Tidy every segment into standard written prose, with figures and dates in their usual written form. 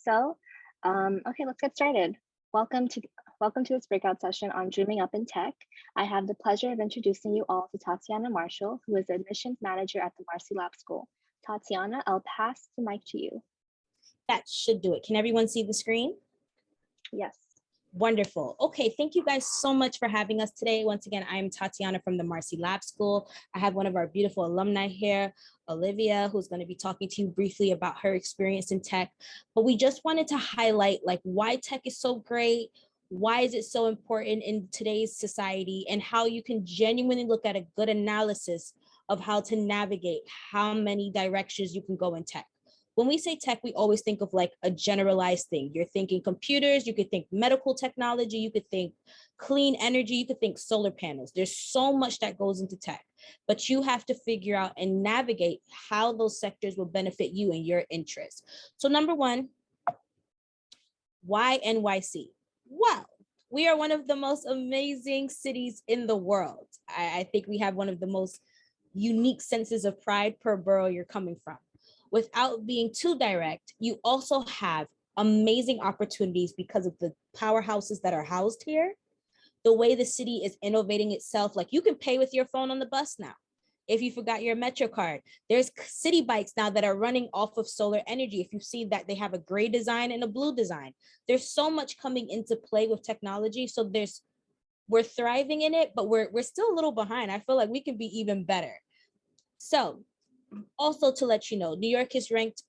So, okay, let's get started. Welcome to welcome to this breakout session on Dreaming Up in Tech. I have the pleasure of introducing you all to Tatiana Marshall, who is the admissions manager at the Marcy Lab School. Tatiana, I'll pass the mic to you. That should do it. Can everyone see the screen? Yes. Wonderful. Okay, thank you guys so much for having us today. Once again, I'm Tatiana from the Marcy Lab School. I have one of our beautiful alumni here, Olivia, who's going to be talking to you briefly about her experience in tech. But we just wanted to highlight why tech is so great, why is it so important in today's society, and how you can genuinely look at a good analysis of how to navigate how many directions you can go in tech. When we say tech, we always think of a generalized thing. You're thinking computers, you could think medical technology, you could think clean energy, you could think solar panels. There's so much that goes into tech, but you have to figure out and navigate how those sectors will benefit you and your interests. So number one, why NYC? Well, we are one of the most amazing cities in the world. I think we have one of the most unique senses of pride per borough you're coming from. Without being too direct, you also have amazing opportunities because of the powerhouses that are housed here. The way the city is innovating itself, you can pay with your phone on the bus now. If you forgot your Metro card, there's city bikes now that are running off of solar energy. If you see that they have a gray design and a blue design, there's so much coming into play with technology. So we're thriving in it, but we're still a little behind. I feel like we can be even better. So also to let you know, New York is ranked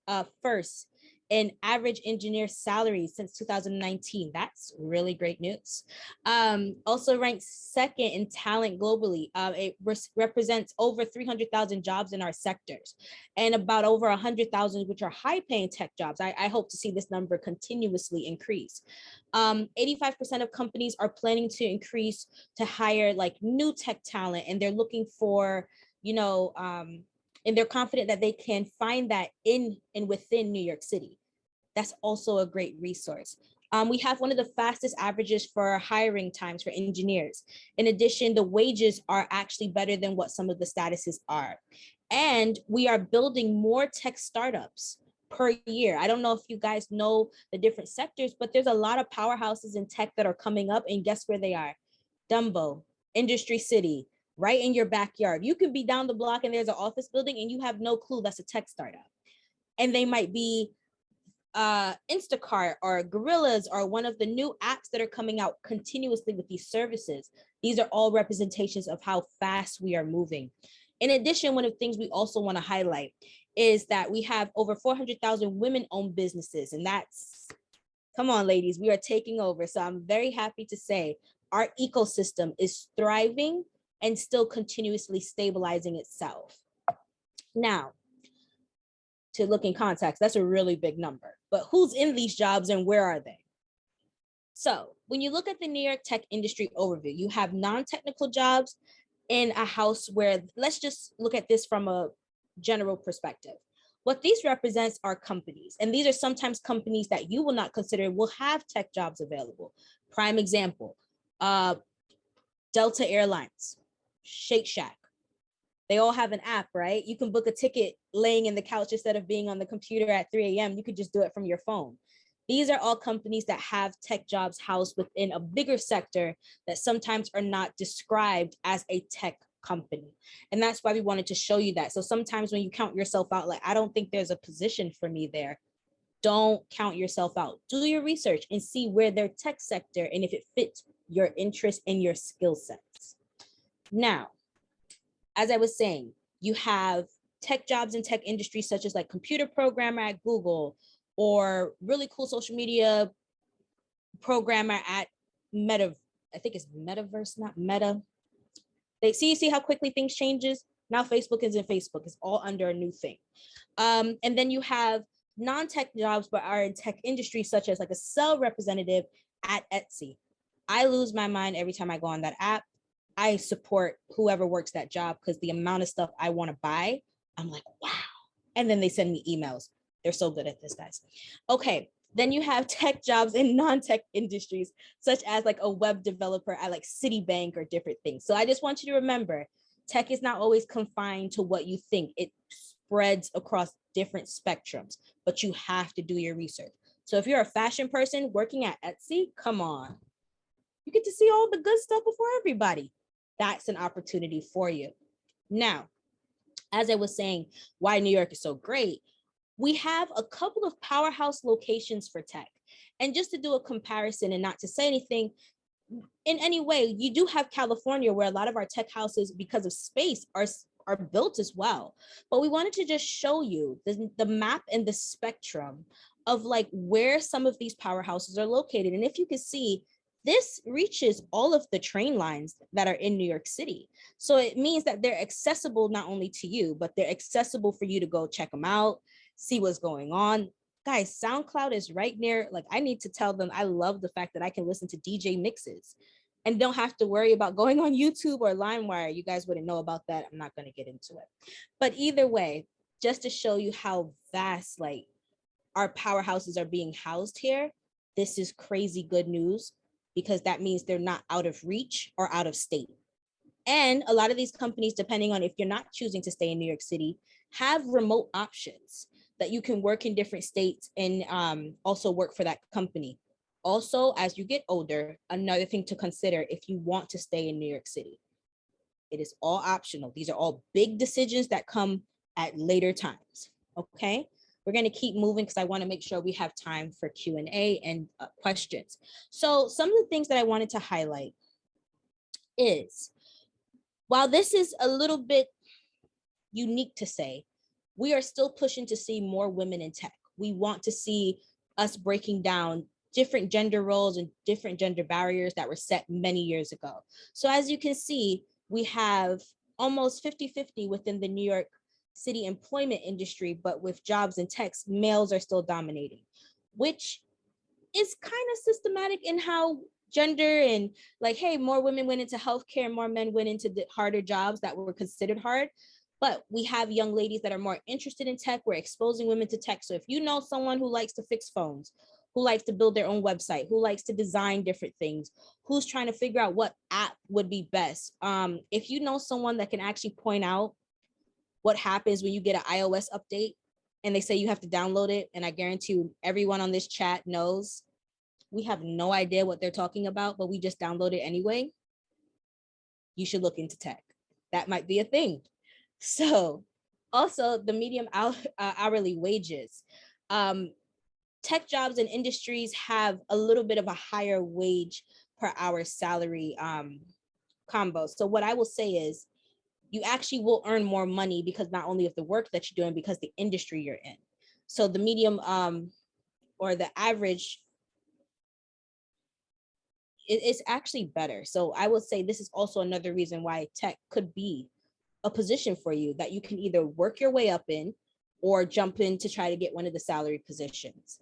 first in average engineer salaries since 2019. That's really great news. Also ranked second in talent globally. It represents over 300,000 jobs in our sectors and about over 100,000, which are high paying tech jobs. I hope to see this number continuously increase. 85% of companies are planning to increase to hire new tech talent, and they're looking for, and they're confident that they can find that in and within New York City. That's also a great resource. We have one of the fastest averages for hiring times for engineers. In addition, the wages are actually better than what some of the statuses are. And we are building more tech startups per year. I don't know if you guys know the different sectors, but there's a lot of powerhouses in tech that are coming up, and guess where they are? Dumbo, Industry City, right in your backyard. You can be down the block and there's an office building and you have no clue that's a tech startup. And they might be Instacart or Gorillas or one of the new apps that are coming out continuously with these services. These are all representations of how fast we are moving. In addition, one of the things we also want to highlight is that we have over 400,000 women-owned businesses, and that's, come on, ladies, we are taking over. So I'm very happy to say our ecosystem is thriving and still continuously stabilizing itself. Now, to look in context, that's a really big number, but who's in these jobs and where are they? So when you look at the New York tech industry overview, you have non-technical jobs in a house where, let's just look at this from a general perspective. What these represents are companies, and these are sometimes companies that you will not consider will have tech jobs available. Prime example, Delta Airlines, Shake Shack. They all have an app, right? You can book a ticket laying in the couch instead of being on the computer at 3 a.m. You could just do it from your phone. These are all companies that have tech jobs housed within a bigger sector that sometimes are not described as a tech company. And that's why we wanted to show you that. So sometimes when you count yourself out, I don't think there's a position for me there. Don't count yourself out. Do your research and see where their tech sector and if it fits your interest and your skill sets. Now, as I was saying, you have tech jobs in tech industries such as computer programmer at Google or really cool social media programmer at Meta. I think it's Metaverse, not Meta. You see how quickly things changes? Now Facebook isn't Facebook. It's all under a new thing. And then you have non-tech jobs but are in tech industries such as a sales representative at Etsy. I lose my mind every time I go on that app. I support whoever works that job because the amount of stuff I want to buy, I'm like, wow. And then they send me emails. They're so good at this, guys. Okay, then you have tech jobs in non-tech industries, such as a web developer at Citibank or different things. So I just want you to remember, tech is not always confined to what you think. It spreads across different spectrums, but you have to do your research. So if you're a fashion person working at Etsy, come on. You get to see all the good stuff before everybody. That's an opportunity for you. Now, as I was saying, why New York is so great, we have a couple of powerhouse locations for tech. And just to do a comparison and not to say anything in any way, you do have California where a lot of our tech houses, because of space, are built as well. But we wanted to just show you the map and the spectrum of like where some of these powerhouses are located. And if you can see, this reaches all of the train lines that are in New York City. So it means that they're accessible not only to you, but they're accessible for you to go check them out, see what's going on. Guys, SoundCloud is right near, like I need to tell them I love the fact that I can listen to DJ mixes and don't have to worry about going on YouTube or LimeWire. You guys wouldn't know about that. I'm not going to get into it. But either way, just to show you how vast like our powerhouses are being housed here, this is crazy good news because that means they're not out of reach or out of state. And a lot of these companies, depending on if you're not choosing to stay in New York City, have remote options that you can work in different states and also work for that company. Also, as you get older, another thing to consider if you want to stay in New York City, it is all optional. These are all big decisions that come at later times, okay? We're gonna keep moving because I wanna make sure we have time for Q&A and questions. So some of the things that I wanted to highlight is, while this is a little bit unique to say, we are still pushing to see more women in tech. We want to see us breaking down different gender roles and different gender barriers that were set many years ago. So as you can see, we have almost 50-50 within the New York City employment industry, but with jobs in tech, males are still dominating, which is kind of systematic in how gender and like, hey, more women went into healthcare, more men went into the harder jobs that were considered hard. But we have young ladies that are more interested in tech. We're exposing women to tech. So if you know someone who likes to fix phones, who likes to build their own website, who likes to design different things, who's trying to figure out what app would be best. If you know someone that can actually point out what happens when you get an iOS update and they say you have to download it, and I guarantee you everyone on this chat knows we have no idea what they're talking about, but we just download it anyway, you should look into tech. That might be a thing. So also the medium hourly wages. Tech jobs and industries have a little bit of a higher wage per hour salary combo. So what I will say is you actually will earn more money because not only of the work that you're doing, because the industry you're in. So the medium or the average, it's actually better. So I will say this is also another reason why tech could be a position for you that you can either work your way up in or jump in to try to get one of the salary positions.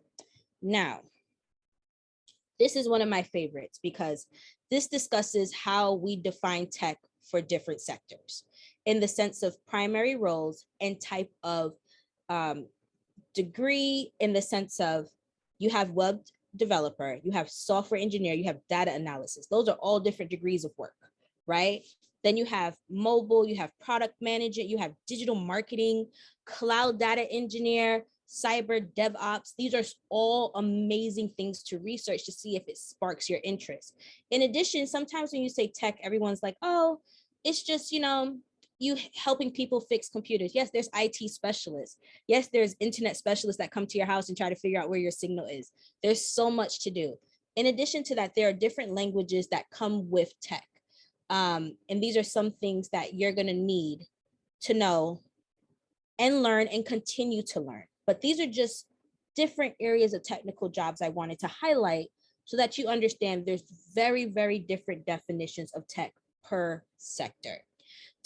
Now, this is one of my favorites because this discusses how we define tech for different sectors in the sense of primary roles and type of degree, in the sense of you have web developer, you have software engineer, you have data analysis. Those are all different degrees of work, right? Then you have mobile, you have product management, you have digital marketing, cloud data engineer, cyber DevOps. These are all amazing things to research to see if it sparks your interest. In addition, sometimes when you say tech, everyone's like, oh, it's just, you helping people fix computers. Yes, there's IT specialists. Yes, there's internet specialists that come to your house and try to figure out where your signal is. There's so much to do. In addition to that, there are different languages that come with tech. And these are some things that you're going to need to know and learn and continue to learn. But these are just different areas of technical jobs I wanted to highlight so that you understand there's very, very different definitions of tech per sector.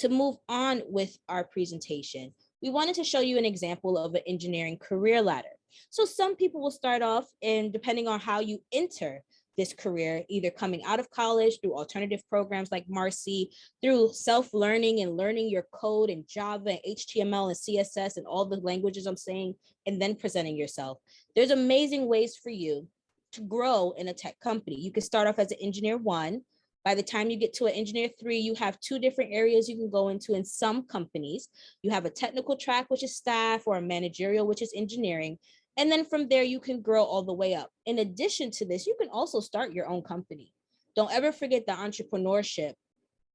To move on with our presentation, we wanted to show you an example of an engineering career ladder. So some people will start off, and depending on how you enter this career, either coming out of college through alternative programs like Marcy, through self-learning and learning your code in Java and HTML and CSS and all the languages I'm saying, and then presenting yourself. There's amazing ways for you to grow in a tech company. You can start off as an engineer 1. By the time you get to an engineer 3, you have 2 different areas you can go into in some companies. You have a technical track, which is staff, or a managerial, which is engineering. And then from there, you can grow all the way up. In addition to this, you can also start your own company. Don't ever forget that entrepreneurship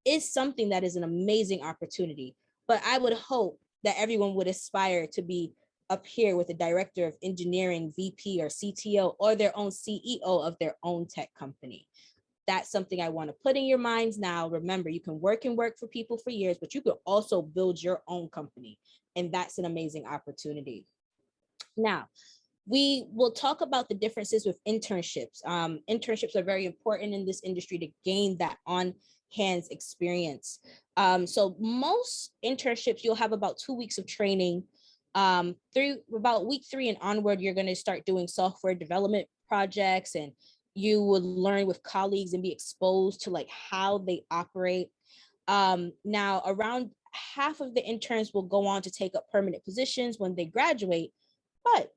is something that is an amazing opportunity. But I would hope that everyone would aspire to be up here with a director of engineering, VP or CTO, or their own CEO of their own tech company. That's something I want to put in your minds now. Remember, you can work and work for people for years, but you could also build your own company. And that's an amazing opportunity. Now, we will talk about the differences with internships. Internships are very important in this industry to gain that on-hands experience. So most internships, you'll have about 2 weeks of training. Through about week 3 and onward, you're going to start doing software development projects, and you would learn with colleagues and be exposed to like how they operate. Now, around half of the interns will go on to take up permanent positions when they graduate, but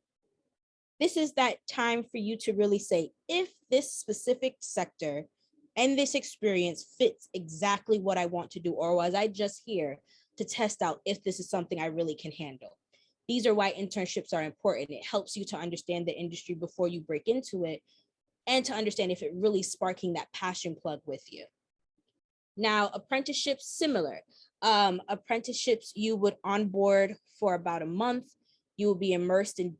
this is that time for you to really say if this specific sector and this experience fits exactly what I want to do, or was I just here to test out if this is something I really can handle. These are why internships are important. It helps you to understand the industry before you break into it and to understand if it really sparking that passion plug with you. Now, apprenticeships, similar. Apprenticeships, you would onboard for about a month. You will be immersed in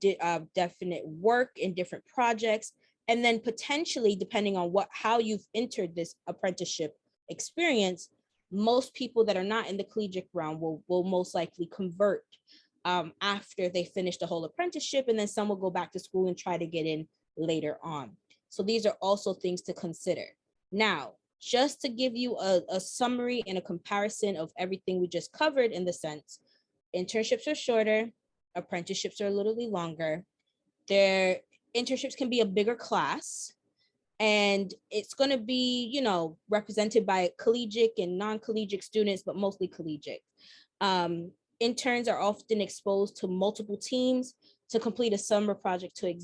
definite work in different projects. And then potentially, depending on how you've entered this apprenticeship experience, most people that are not in the collegiate realm will most likely convert after they finish the whole apprenticeship, and then some will go back to school and try to get in later on. So these are also things to consider. Now, just to give you a summary and a comparison of everything we just covered, in the sense, internships are shorter, apprenticeships are a little bit longer. Their internships can be a bigger class, and it's going to be, represented by collegiate and non-collegiate students, but mostly collegiate. Interns are often exposed to multiple teams to complete a summer project to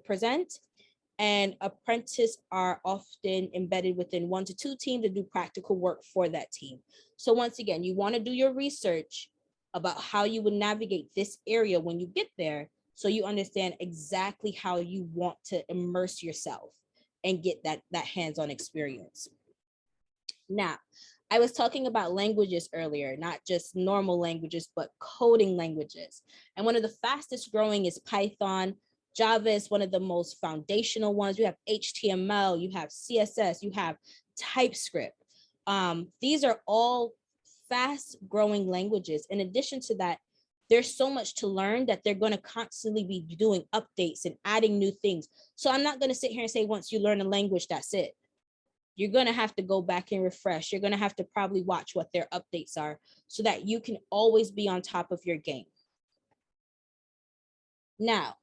present. And apprentices are often embedded within 1 to 2 teams to do practical work for that team. So once again, you want to do your research about how you would navigate this area when you get there, so you understand exactly how you want to immerse yourself and get that hands-on experience. Now, I was talking about languages earlier, not just normal languages, but coding languages. And one of the fastest growing is Python. Java is one of the most foundational ones. You have HTML, you have CSS, you have TypeScript. These are all fast growing languages. In addition to that, there's so much to learn that they're going to constantly be doing updates and adding new things. So I'm not going to sit here and say, once you learn a language, that's it. You're going to have to go back and refresh. You're going to have to probably watch what their updates are so that you can always be on top of your game. Now,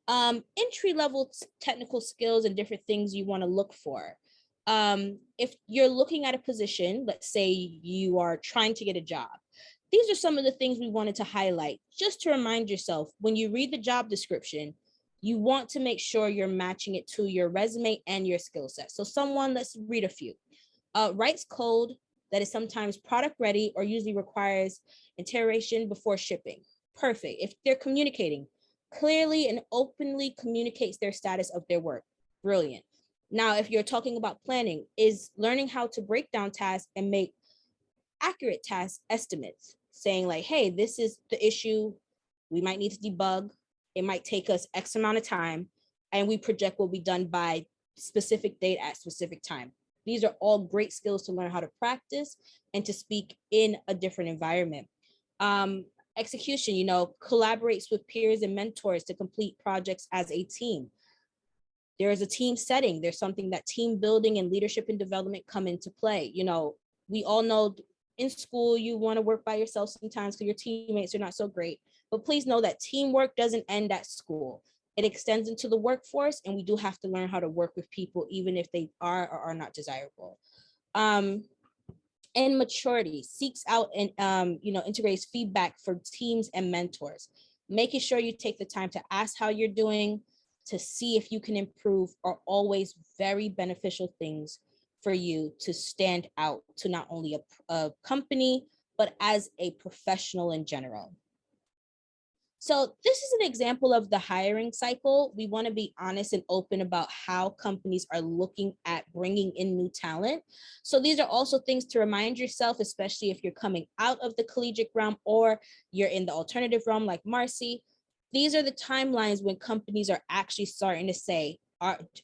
entry-level technical skills and different things you want to look for. If you're looking at a position, let's say you are trying to get a job, these are some of the things we wanted to highlight, just to remind yourself, when you read the job description, you want to make sure you're matching it to your resume and your skill set. So someone, let's read a few. Writes code that is sometimes product ready or usually requires iteration before shipping. Perfect. If they're communicating, clearly and openly communicates their status of their work. Brilliant. Now, if you're talking about planning, is learning how to break down tasks and make accurate task estimates, saying like, hey, this is the issue. We might need to debug. It might take us X amount of time, and we project will be done by specific date at specific time. These are all great skills to learn how to practice and to speak in a different environment. Execution, collaborates with peers and mentors to complete projects as a team. There is a team setting. There's something that team building and leadership and development come into play. We all know in school, you want to work by yourself sometimes because your teammates are not so great. But please know that teamwork doesn't end at school. It extends into the workforce, and we do have to learn how to work with people, even if they are or are not desirable. And maturity seeks out and integrates feedback for teams and mentors. Making sure you take the time to ask how you're doing, to see if you can improve, are always very beneficial things for you to stand out to not only a company, but as a professional in general. So this is an example of the hiring cycle. We want to be honest and open about how companies are looking at bringing in new talent. So these are also things to remind yourself, especially if you're coming out of the collegiate realm or you're in the alternative realm like Marcy. These are the timelines when companies are actually starting to say,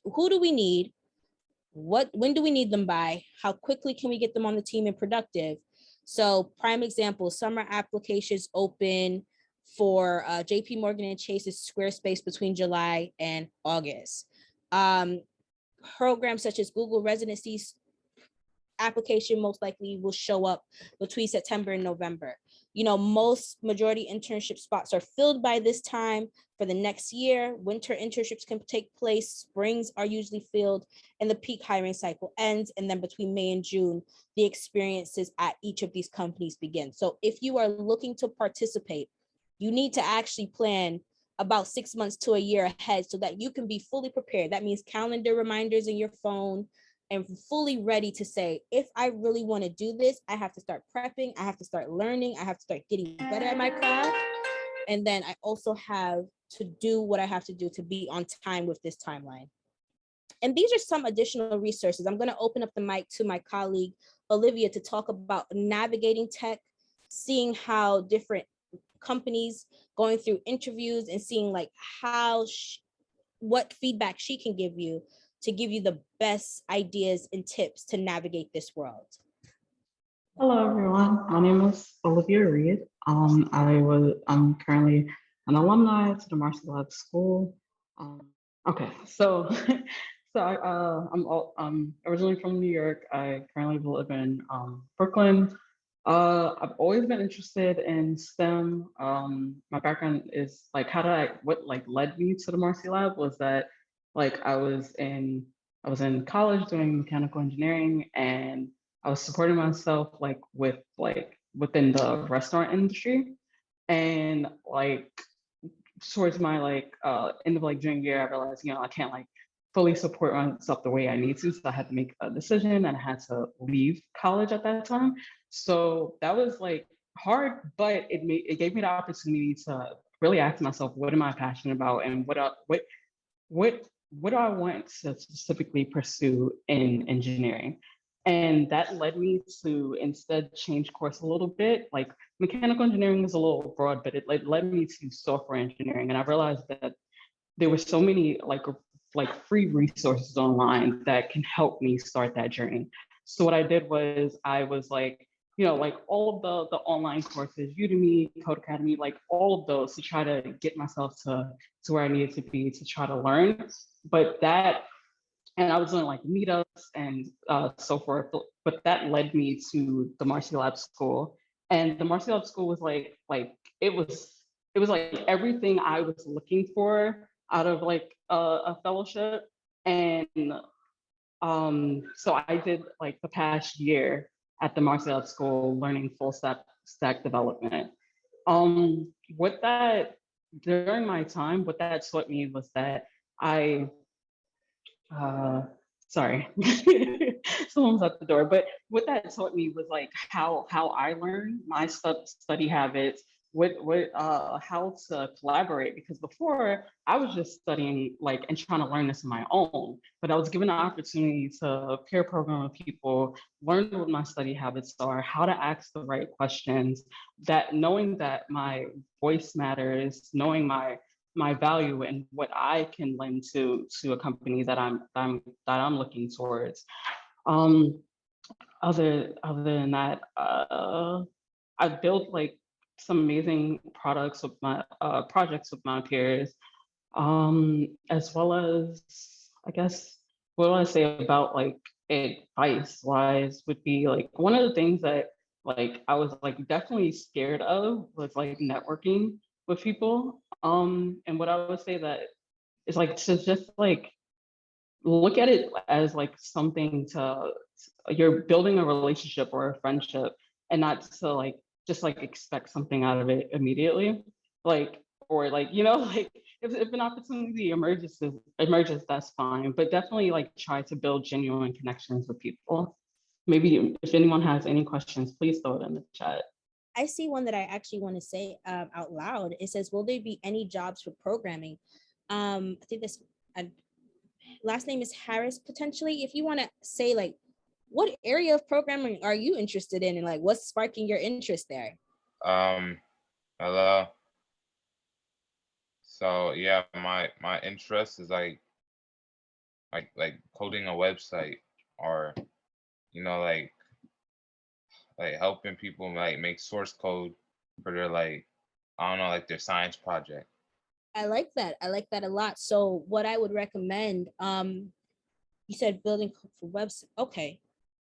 who do we need? When do we need them by? How quickly can we get them on the team and productive? So prime example, summer applications open for JP Morgan and Chase's Squarespace between July and August. Programs such as Google residencies application most likely will show up between September and November. Most majority internship spots are filled by this time for the next year. Winter internships can take place. Springs are usually filled and the peak hiring cycle ends. And then between May and June, the experiences at each of these companies begin. So if you are looking to participate, you need to actually plan about 6 months to a year ahead so that you can be fully prepared. That means calendar reminders in your phone, and fully ready to say, if I really want to do this, I have to start prepping, I have to start learning, I have to start getting better at my craft. And then I also have to do what I have to do to be on time with this timeline. And these are some additional resources. I'm going to open up the mic to my colleague, Olivia, to talk about navigating tech, seeing how different companies going through interviews and seeing like what feedback she can give you to give you the best ideas and tips to navigate this world. Hello, everyone. My name is Olivia Reed. I'm currently an alumni to the Marcy School. Okay, so I'm originally from New York. I currently live in Brooklyn. I've always been interested in STEM. My background is like what like led me to the Marcy Lab was that like I was in college doing mechanical engineering, and I was supporting myself like within the restaurant industry. And like towards my end of like junior year, I realized, I can't like fully support myself the way I need to. So I had to make a decision and I had to leave college at that time. So that was like hard, but it gave me the opportunity to really ask myself, what am I passionate about, and what do I want to specifically pursue in engineering? And that led me to instead change course a little bit. Like mechanical engineering is a little broad, but it led me to software engineering. And I realized that there were so many like free resources online that can help me start that journey. So what I did was I was like, like all of the online courses, Udemy, Code Academy, like all of those to try to get myself to where I needed to be to try to learn. And I was doing like meetups and so forth, but that led me to the Marcy Lab School. And the Marcy Lab School was it was like everything I was looking for out of like a fellowship. And so I did like the past year at the Marcy Lab School learning full stack development. What that During my time, what that taught me was that I uh, sorry, someone's at the door. But what that taught me was like how I learn my study habits, how to collaborate. Because before I was just studying like and trying to learn this on my own, but I was given the opportunity to peer program with people, learn what my study habits are, how to ask the right questions. That knowing that my voice matters, knowing my value and what I can lend to a company that I'm looking towards. Other than that, I've built like some amazing products with my projects with my peers, as well as I guess what do I say about like advice wise would be like one of the things that like I was like definitely scared of was like networking with people. And what I would say that is like to just like look at it as like something to you're building a relationship or a friendship, and not to like just like expect something out of it immediately. Like or like like if an opportunity emerges, that's fine. But definitely like try to build genuine connections with people. Maybe if anyone has any questions, please throw it in the chat. I see one that I actually want to say out loud. It says, will there be any jobs for programming? I think this last name is Harris, potentially. If you want to say like, what area of programming are you interested in, and like what's sparking your interest there? Hello. So yeah, my interest is like coding a website, or like helping people like make source code for their, like, I don't know, like their science project. I like that. I like that a lot. So what I would recommend, you said building for website. Okay.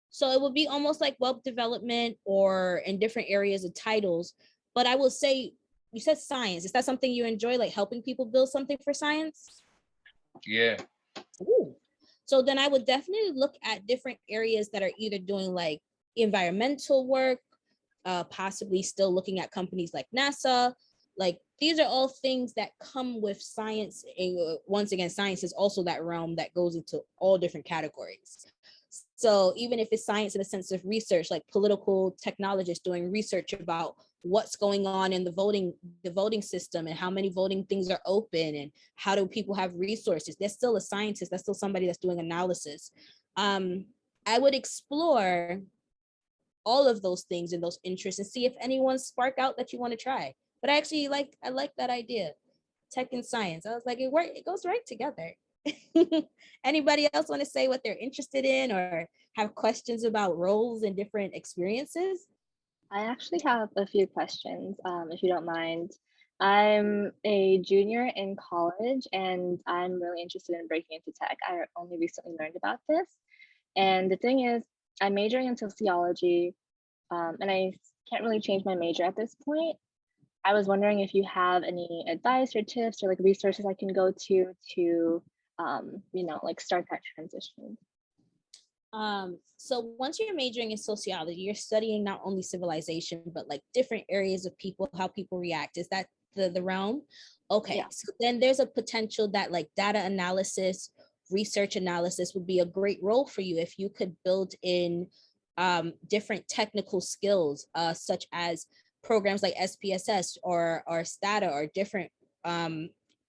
So it would be almost like web development or in different areas of titles. But I will say, you said science. Is that something you enjoy, like helping people build something for science? Yeah. Ooh. So then I would definitely look at different areas that are either doing like environmental work, possibly still looking at companies like NASA. Like these are all things that come with science. And once again, science is also that realm that goes into all different categories. So even if it's science in a sense of research, like political technologists doing research about what's going on in the voting system and how many voting things are open and how do people have resources, that's still a scientist. That's still somebody that's doing analysis. I would explore all of those things and those interests and see if anyone spark out that you want to try. But I like that idea, tech and science. I was like, it goes right together. Anybody else want to say what they're interested in or have questions about roles and different experiences? I actually have a few questions, if you don't mind. I'm a junior in college and I'm really interested in breaking into tech. I only recently learned about this. And the thing is, I'm majoring in sociology, and I can't really change my major at this point. I was wondering if you have any advice or tips or like resources I can go to, like start that transition. So once you're majoring in sociology, you're studying not only civilization, but like different areas of people, how people react. Is that the realm? Okay, Yeah. so then there's a potential that like data analysis, research analysis would be a great role for you if you could build in different technical skills, such as programs like SPSS or STATA or different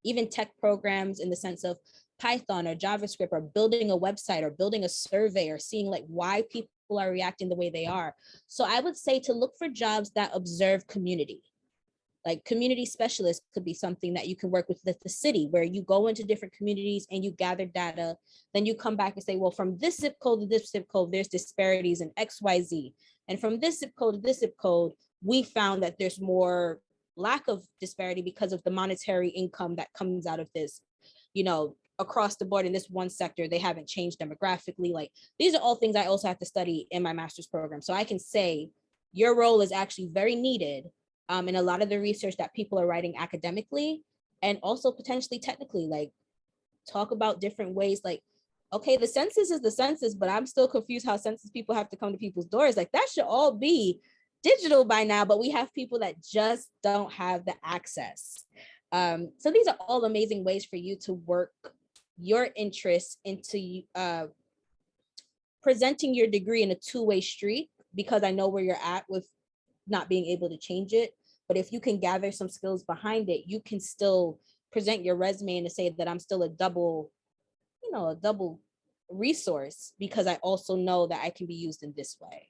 even tech programs in the sense of Python or JavaScript or building a website or building a survey or seeing like why people are reacting the way they are. So I would say to look for jobs that observe community. Like community specialist could be something that you can work with the city, where you go into different communities and you gather data. Then you come back and say, well, from this zip code to this zip code, there's disparities in XYZ. And from this zip code to this zip code, we found that there's more lack of disparity because of the monetary income that comes out of this, across the board in this one sector. They haven't changed demographically. Like these are all things I also have to study in my master's program. So I can say your role is actually very needed in a lot of the research that people are writing academically and also potentially technically. Like talk about different ways, like, okay, the census is the census, but I'm still confused how census people have to come to people's doors. Like that should all be digital by now, but we have people that just don't have the access. So these are all amazing ways for you to work your interests into presenting your degree in a two-way street, because I know where you're at with not being able to change it. But if you can gather some skills behind it, you can still present your resume and to say that I'm still a double resource because I also know that I can be used in this way.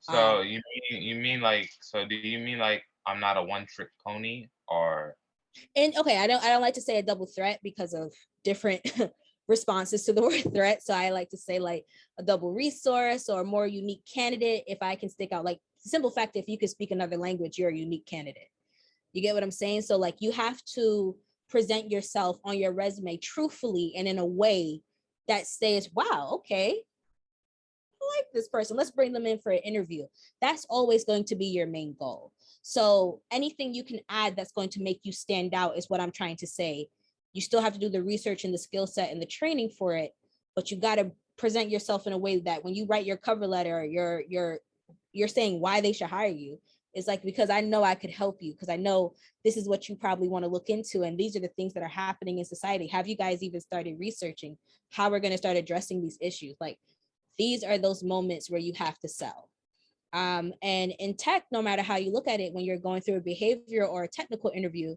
So you mean like, so do you mean like I'm not a one trick pony, or? And okay, I don't like to say a double threat because of different responses to the word threat. So I like to say like a double resource or a more unique candidate. If I can stick out, like simple fact, if you can speak another language, you're a unique candidate. You get what I'm saying? So like you have to present yourself on your resume truthfully and in a way that says, wow, okay, I like this person. Let's bring them in for an interview. That's always going to be your main goal. So anything you can add that's going to make you stand out is what I'm trying to say. You still have to do the research and the skill set and the training for it, but you got to present yourself in a way that when you write your cover letter, you're saying why they should hire you. It's like, because I know I could help you, because I know this is what you probably want to look into. And these are the things that are happening in society. Have you guys even started researching how we're going to start addressing these issues? Like, these are those moments where you have to sell. And in tech, no matter how you look at it, when you're going through a behavior or a technical interview,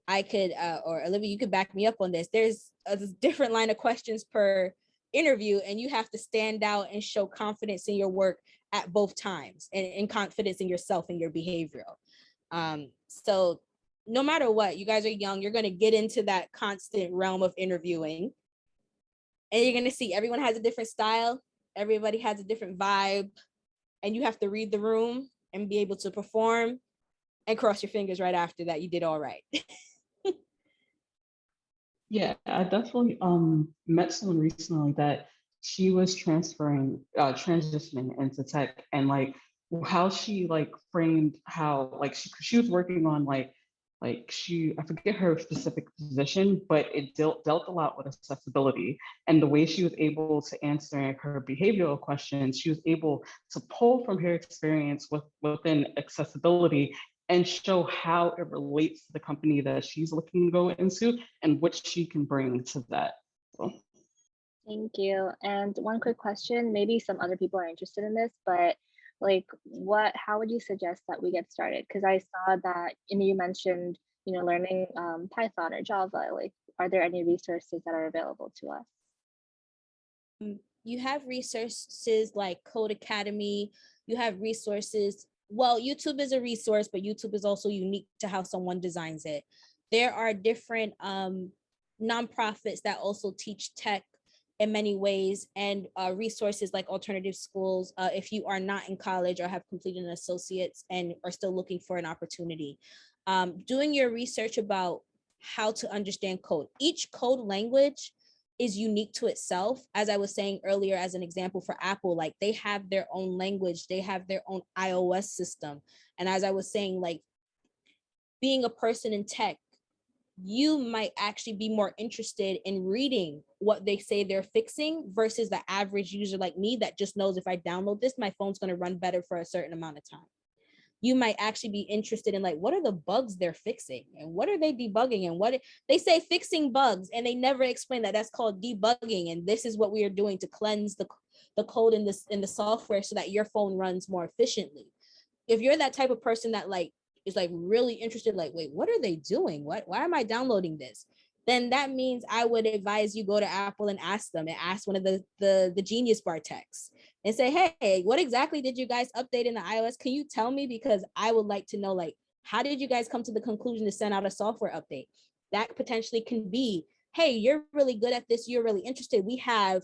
I could, or Olivia, you could back me up on this. There's a different line of questions per interview, and you have to stand out and show confidence in your work at both times, and confidence in yourself and your behavioral. So no matter what, you guys are young, you're going to get into that constant realm of interviewing, and you're going to see everyone has a different style. Everybody has a different vibe, and you have to read the room and be able to perform and cross your fingers right after that you did all right. Yeah, I definitely met someone recently that she was transitioning into tech, and like how she like framed how like she was working on like she, I forget her specific position, but it dealt a lot with accessibility, and the way she was able to answer her behavioral questions, she was able to pull from her experience within accessibility and show how it relates to the company that she's looking to go into and what she can bring to that. So, Thank you. And one quick question, maybe some other people are interested in this, but like how would you suggest that we get started? Because I saw that, you mentioned, learning Python or Java, like, are there any resources that are available to us? You have resources like Code Academy. You have resources. Well, YouTube is a resource, but YouTube is also unique to how someone designs it. There are different nonprofits that also teach tech in many ways, and resources like alternative schools if you are not in college or have completed an associate's and are still looking for an opportunity. Doing your research about how to understand code. Each code language is unique to itself. As I was saying earlier, as an example for Apple, like they have their own language, they have their own iOS system. And as I was saying, like being a person in tech, you might actually be more interested in reading what they say they're fixing versus the average user like me that just knows if I download this, my phone's going to run better for a certain amount of time. You might actually be interested in like, what are the bugs they're fixing and what are they debugging, and what they say fixing bugs, and they never explain that that's called debugging. And this is what we are doing to cleanse the code in the software so that your phone runs more efficiently. If you're that type of person that like is like really interested, like, wait, what are they doing? Why am I downloading this? Then that means I would advise you go to Apple and ask them, and ask one of the Genius Bar techs and say, hey, what exactly did you guys update in the iOS? Can you tell me? Because I would like to know, like, how did you guys come to the conclusion to send out a software update? That potentially can be, hey, you're really good at this. You're really interested. We have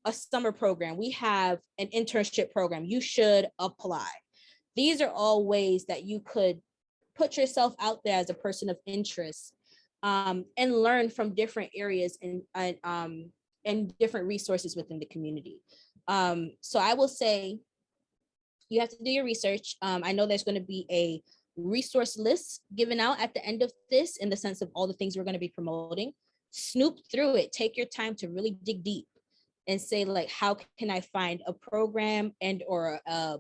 a summer program. We have an internship program. You should apply. These are all ways that you could put yourself out there as a person of interest, and learn from different areas and different resources within the community. So I will say you have to do your research. I know there's going to be a resource list given out at the end of this, in the sense of all the things we're going to be promoting. Snoop through it. Take your time to really dig deep and say, like, how can I find a program and or a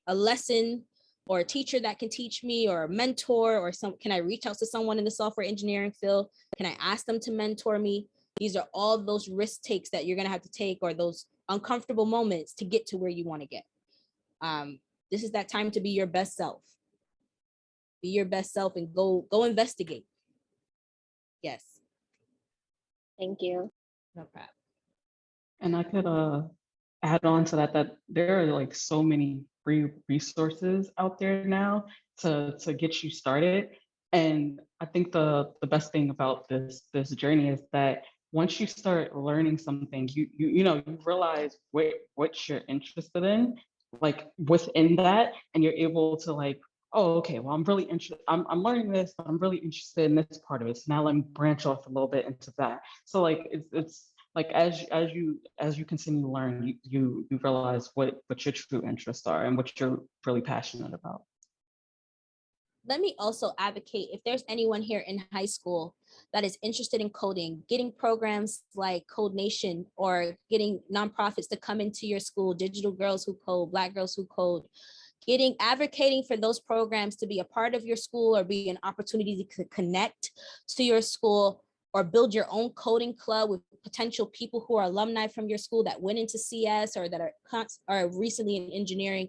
lesson or a teacher that can teach me, or a mentor, or can I reach out to someone in the software engineering field? Can I ask them to mentor me? These are all those risk takes that you're going to have to take, or those uncomfortable moments to get to where you want to get. This is that time to be your best self. Be your best self and go investigate. Yes. Thank you. No problem. and I could add on to that there are like so many free resources out there now to get you started. And I think the best thing about this journey is that once you start learning something, you realize what you're interested in, like within that, and you're able to like, oh, okay, well, I'm really interested. I'm learning this, but I'm really interested in this part of it. So now let me branch off a little bit into that. So like it's like as you continue to learn, you realize what your true interests are and what you're really passionate about. Let me also advocate, if there's anyone here in high school that is interested in coding, getting programs like Code Nation, or getting nonprofits to come into your school, Digital Girls Who Code, Black Girls Who Code, advocating for those programs to be a part of your school or be an opportunity to connect to your school. or build your own coding club with potential people who are alumni from your school that went into CS or that are recently in engineering,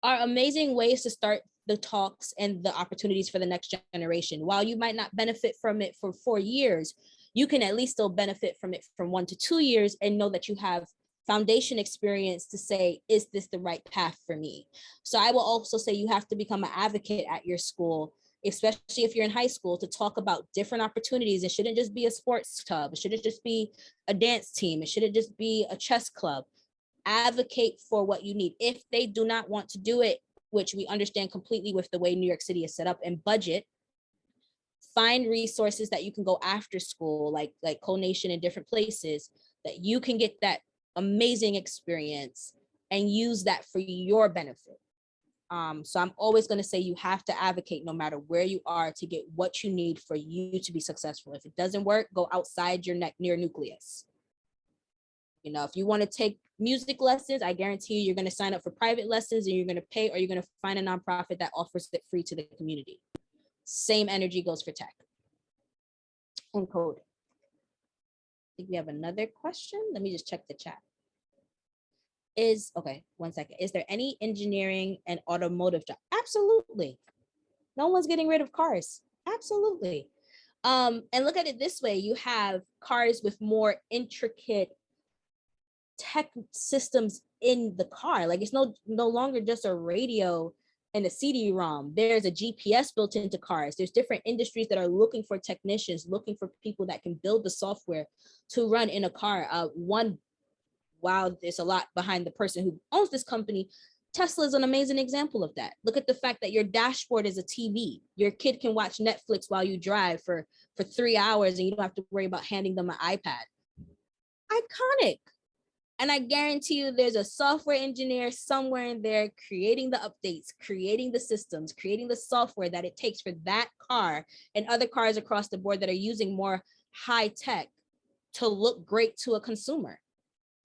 are amazing ways to start the talks and the opportunities for the next generation. While you might not benefit from it for 4 years, you can at least still benefit from it from 1 to 2 years and know that you have foundation experience to say, is this the right path for me? So I will also say you have to become an advocate at your school, especially if you're in high school, to talk about different opportunities. It shouldn't just be a sports club. It shouldn't just be a dance team. It shouldn't just be a chess club. Advocate for what you need. If they do not want to do it, which we understand completely with the way New York City is set up and budget, find resources that you can go after school, like Co-Nation in different places, that you can get that amazing experience and use that for your benefit. So I'm always going to say you have to advocate no matter where you are to get what you need for you to be successful. If it doesn't work, go outside your near nucleus. You know, if you want to take music lessons, I guarantee you're going to sign up for private lessons and you're going to pay, or you're going to find a nonprofit that offers it free to the community. Same energy goes for tech and coding. I think we have another question. Let me just check the chat. Okay, 1 second. Is there any engineering and automotive job? Absolutely. No one's getting rid of cars. Absolutely. And look at it this way. You have cars with more intricate tech systems in the car. Like, it's no longer just a radio and a CD-ROM. There's a GPS built into cars. There's different industries that are looking for technicians, looking for people that can build the software to run in a car. Wow, there's a lot behind the person who owns this company. Tesla is an amazing example of that. Look at the fact that your dashboard is a TV. Your kid can watch Netflix while you drive for 3 hours and you don't have to worry about handing them an iPad. Iconic. And I guarantee you there's a software engineer somewhere in there creating the updates, creating the systems, creating the software that it takes for that car and other cars across the board that are using more high tech to look great to a consumer.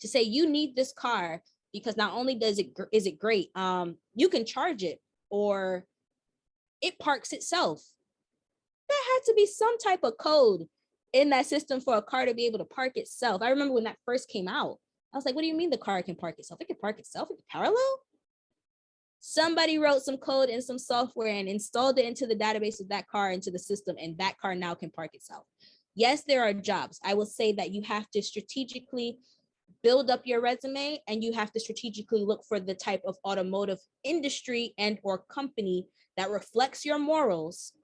To say you need this car because not only is it great, you can charge it or it parks itself. There had to be some type of code in that system for a car to be able to park itself. I remember when that first came out, I was like, what do you mean the car can park itself? It can park itself, it can parallel? Somebody wrote some code and some software and installed it into the database of that car, into the system, and that car now can park itself. Yes, there are jobs. I will say that you have to strategically build up your resume and you have to strategically look for the type of automotive industry and or company that reflects your morals.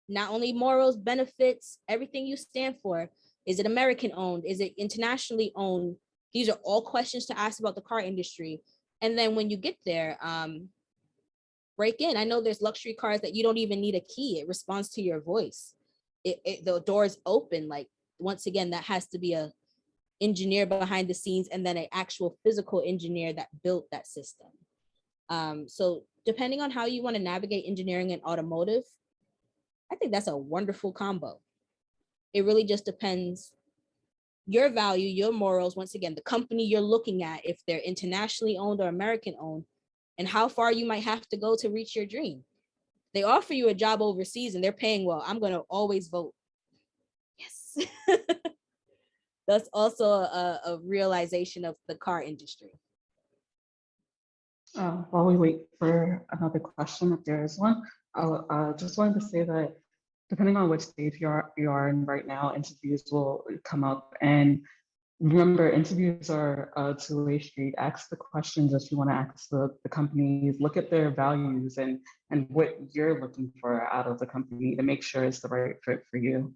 Not only morals, benefits, everything you stand for. Is it American owned? Is it internationally owned? These are all questions to ask about the car industry. And then when you get there, break in. I know there's luxury cars that you don't even need a key. It responds to your voice. The doors open. Like, once again, that has to be a engineer behind the scenes and then an actual physical engineer that built that system. So depending on how you want to navigate engineering and automotive, I think that's a wonderful combo. It really just depends your value, your morals, once again, the company you're looking at, if they're internationally owned or American owned, and how far you might have to go to reach your dream. They offer you a job overseas and they're paying well, I'm going to always vote. Yes. That's also a realization of the car industry. While we wait for another question, if there is one, I just wanted to say that depending on which stage you are in right now, interviews will come up. And remember, interviews are a two-way street. Ask the questions that you want to ask the companies. Look at their values and what you're looking for out of the company to make sure it's the right fit for you.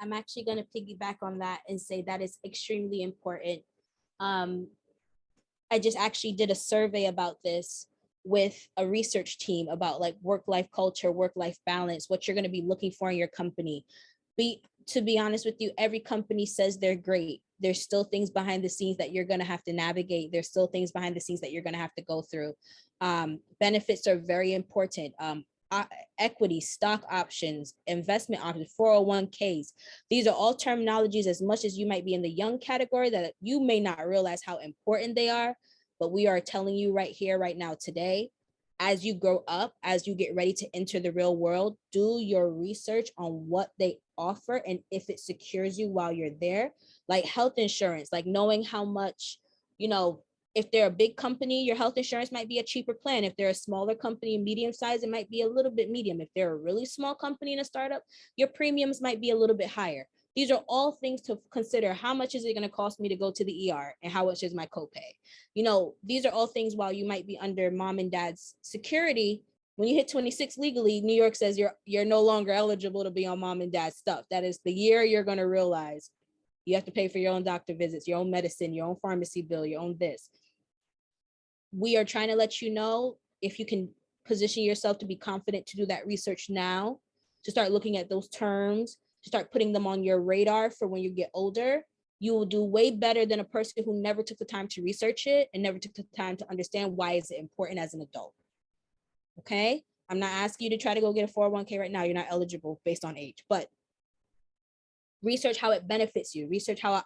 I'm actually going to piggyback on that and say that is extremely important. I just actually did a survey about this with a research team about like work-life culture, work-life balance, what you're going to be looking for in your company. To be honest with you, every company says they're great. There's still things behind the scenes that you're going to have to navigate. There's still things behind the scenes that you're going to have to go through. Benefits are very important. Equity, stock options, investment options, 401ks. These are all terminologies, as much as you might be in the young category, that you may not realize how important they are, but we are telling you right here, right now, today, as you grow up, as you get ready to enter the real world, do your research on what they offer and if it secures you while you're there. Like health insurance, like knowing how much, if they're a big company, your health insurance might be a cheaper plan. If they're a smaller company, medium size, it might be a little bit medium. If they're a really small company and a startup, your premiums might be a little bit higher. These are all things to consider. How much is it going to cost me to go to the ER and how much is my copay? These are all things while you might be under mom and dad's security. When you hit 26 legally, New York says you're no longer eligible to be on mom and dad's stuff. That is the year you're going to realize you have to pay for your own doctor visits, your own medicine, your own pharmacy bill, your own this. We are trying to let you know if you can position yourself to be confident to do that research now, to start looking at those terms, to start putting them on your radar for when you get older. You will do way better than a person who never took the time to research it and never took the time to understand why is it important as an adult. Okay? I'm not asking you to try to go get a 401k right now. You're not eligible based on age, but research how it benefits you. Research how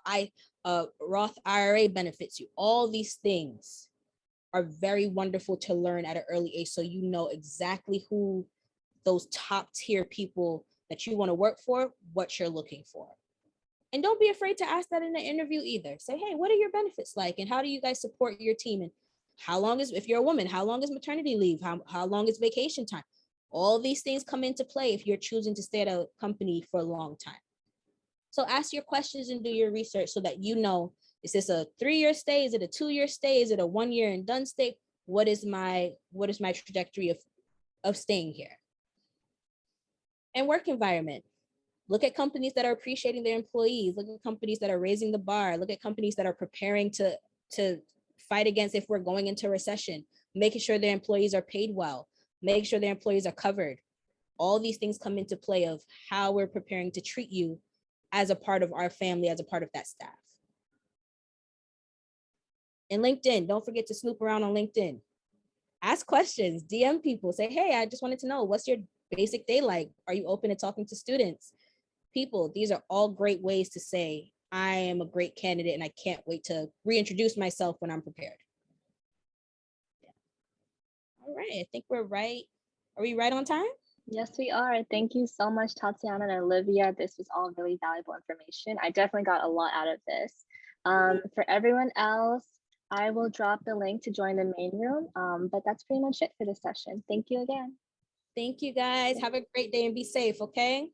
a Roth IRA benefits you. All these things are very wonderful to learn at an early age, so you know exactly who those top tier people that you want to work for, what you're looking for. And don't be afraid to ask that in an interview either. Say, hey, what are your benefits like? And how do you guys support your team? And how long is, if you're a woman, how long is maternity leave? How long is vacation time? All these things come into play if you're choosing to stay at a company for a long time. So ask your questions and do your research so that you know, is this a 3-year stay? Is it a 2-year stay? Is it a 1-year and done stay? What is my trajectory of staying here? And work environment. Look at companies that are appreciating their employees. Look at companies that are raising the bar. Look at companies that are preparing to fight against if we're going into recession, making sure their employees are paid well, making sure their employees are covered. All these things come into play of how we're preparing to treat you as a part of our family, as a part of that staff. And LinkedIn, don't forget to snoop around on LinkedIn. Ask questions, DM people, say, hey, I just wanted to know, what's your basic day like? Are you open to talking to students? People, these are all great ways to say, I am a great candidate and I can't wait to reintroduce myself when I'm prepared. Yeah. All right, I think we're right. Are we right on time? Yes, we are. Thank you so much, Tatiana and Olivia. This was all really valuable information. I definitely got a lot out of this. For everyone else, I will drop the link to join the main room, but that's pretty much it for this session. Thank you again. Thank you guys. Have a great day and be safe, okay?